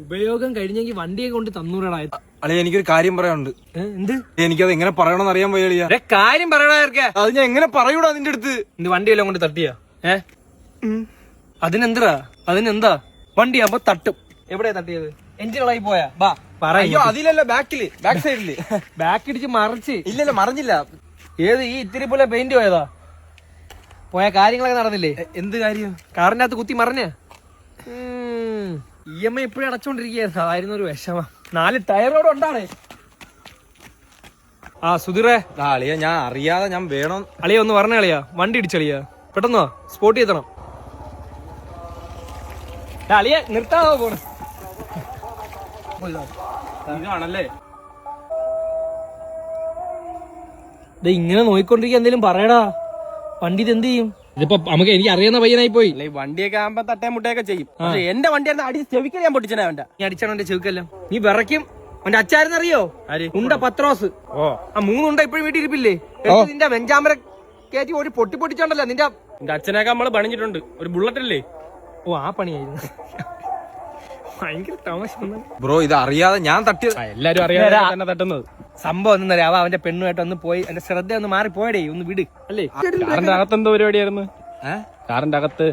ഉപയോഗം കഴിഞ്ഞെങ്കിൽ വണ്ടിയെ കൊണ്ട് തന്നൂടാ. അളിയ എനിക്കൊരു കാര്യം പറയാനുണ്ട്. എന്ത്? എനിക്കത് എങ്ങനെ പറയണമെന്ന് അറിയാൻ വയ്യ. കാര്യം പറയണായിരിക്ക. അത് ഞാൻ എങ്ങനെ പറയൂടാ അതിന്റെ അടുത്ത്? ഇത് വണ്ടിയെല്ലാം കൊണ്ട് തട്ടിയാ? അതിനെന്താ? അതിനെന്താ? വണ്ടിയാകുമ്പോ തട്ടും. എവിടെയാ തട്ടിയത്? എഞ്ചിനുകളായി പോയാ? ബാ പറയോ. അതിലല്ല, ബാക്കില്, ബാക്ക് സൈഡില്. ബാക്ക് ഇടിച്ച് മറിച്ച്. ഇല്ലല്ല, മറിഞ്ഞില്ല. ഏത് ഈ ഇത്തിരി പോലെ പെയിന്റ് പോയതാ? പോയ കാര്യങ്ങളൊക്കെ നടന്നില്ലേ? എന്ത് കാര്യം? കാറിന്റെ അകത്ത് കുത്തി മറിഞ്ഞ EMI എപ്പോഴും അടച്ചോണ്ടിരിക്കുകയായിരുന്നു. അതായിരുന്നു ഒരു വിഷമ. 4 ടയറോടെ ഉണ്ടാണേ. ആ സുധീറേ. അളിയ ഞാൻ അറിയാതെ ഞാൻ വേണം. അളിയ ഒന്ന് പറഞ്ഞ അളിയാ, വണ്ടി ഇടിച്ചളിയാ. പെട്ടെന്നോ സ്പോട്ട് ചെയ്തണം. അളിയ നിർത്താതോ പോണ്. ഇതാണല്ലേ ഇങ്ങനെ നോയിക്കൊണ്ടിരിക്കുക. എന്തേലും പറയടാ. വണ്ടി ഇത് എന്ത് ചെയ്യും? ഇതിപ്പോ നമുക്ക് എനിക്ക് അറിയുന്ന പയ്യനായി പോയി. വണ്ടിയൊക്കെ ആകുമ്പോ തട്ടേ മുട്ടയൊക്കെ ചെയ്യും. പക്ഷെ എന്റെ വണ്ടി അടി ചെവിക്കൽ ഞാൻ പൊട്ടിച്ചനാ. നീ അടിച്ചാണ് എന്റെ ചെവിക്കെല്ലാം. നീ വിറയ്ക്കും. അവന്റെ അച്ചാരെന്നറിയോ? ഉണ്ട പത്രോസ്. ആ 3 ഉണ്ട ഇപ്പോഴും വീട്ടിൽ ഇരിപ്പില്ലേ? നിന്റെ വെഞ്ചാമര കയറ്റി ഓടി പൊട്ടിച്ചോണ്ടല്ലോ നിന്റെ അച്ഛനൊക്കെ നമ്മള് പണിഞ്ഞിട്ടുണ്ട്. ഒരു ബുള്ളറ്റ് അല്ലേ? ഓ ആ പണിയായിരുന്നു. ഭയങ്കര തമാശ ബ്രോ. ഇത് അറിയാതെ ഞാൻ തട്ടി. എല്ലാരും അറിയാതെ തന്നെ തട്ടുന്നത്. സംഭവം എന്നറിയാ, അവന്റെ പെണ്ണുമായിട്ട് ഒന്ന് പോയി എന്റെ ശ്രദ്ധ ഒന്ന് മാറി പോയടേ. ഒന്ന് വിട് അല്ലേ. കാറിന്റെ അകത്ത് എന്തോ പരിപാടിയായിരുന്നു? കാറിന്റെ അകത്ത്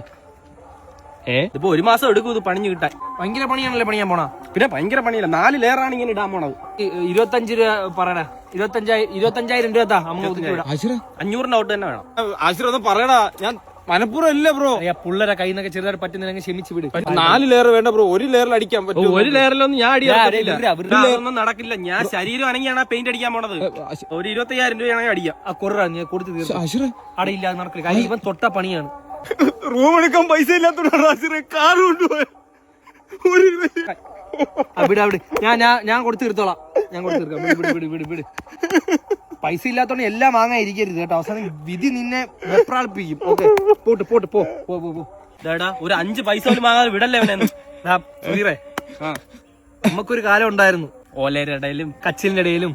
ഇതിപ്പോ 1 മാസം എടുക്കും ഇത് പണിഞ്ഞു കിട്ടാൻ. ഭയങ്കര പണിയാണല്ലേ പണിയാൻ പോണ. പിന്നെ ഭയങ്കര പണിയല്ല. 4 ലെയറാണ് ഇങ്ങനെ ഇടാൻ പോണത്. 25 രൂപ പറയണ. 25,000 രൂപ അമ്മ 500 ഔട്ട് തന്നെ വേണം. ആശിർ ഒന്ന് പറയടാ. ഞാൻ മനപ്പൂർവ്വം ഇല്ല ബ്രോ. പുള്ളരെ കയ്യിൽ നിന്നൊക്കെ ചെറുതായിട്ട് പറ്റുന്ന ക്ഷമിച്ച് വിട്. 4 ലെയർ വേണ്ട ബ്രോ. 1 ലെയറിൽ അടിക്കാൻ പറ്റും. 1 ലെയറിലൊന്നും ഞാൻ അടിയൊന്നും നടക്കില്ല. ഞാൻ ശരീരം അനങ്ങിയാണ് പെയിന്റ് അടിക്കാൻ പോണത്. ഒരു 25,000 രൂപയാണെങ്കിൽ അടിക്കാം. ആ കുറ നീ കൊടുത്ത് തീർന്നു. അടയില്ലാതെ നടക്കില്ല. കാര്യം ഇവൻ തൊട്ട പണിയാണ്. റൂം എടുക്കാൻ പൈസ ഇല്ലാത്തോണ്ട് കാർ കൊണ്ടുപോയി. അവിടെ ഞാൻ കൊടുത്ത് തീർത്തോളാം. ഞാൻ കൊടുത്ത് തീർക്കാം. വിട്. പൈസ ഇല്ലാത്തോണ്ട് എല്ലാം വാങ്ങാൻ ഇരിക്കരുത് കേട്ടോ. അവസാനം വിധി നിന്നെ വെപ്രാളിപ്പിക്കും. ഓക്കെ പോട്ട് പോ. ഒരു 5 പൈസ പോലും വാങ്ങാതെ വിടല്ലേ സുധീറേ. നമുക്കൊരു കാലം ഉണ്ടായിരുന്നു. ഓലയുടെ ഇടയിലും കച്ചിലിന്റെ ഇടയിലും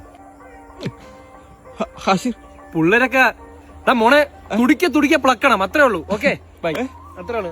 പിള്ളേരൊക്കെ മോനെ തുടിക്ക പ്ലക്കണം. അത്രേ ഉള്ളൂ. Okay bye. അത്രേ ഉള്ളൂ.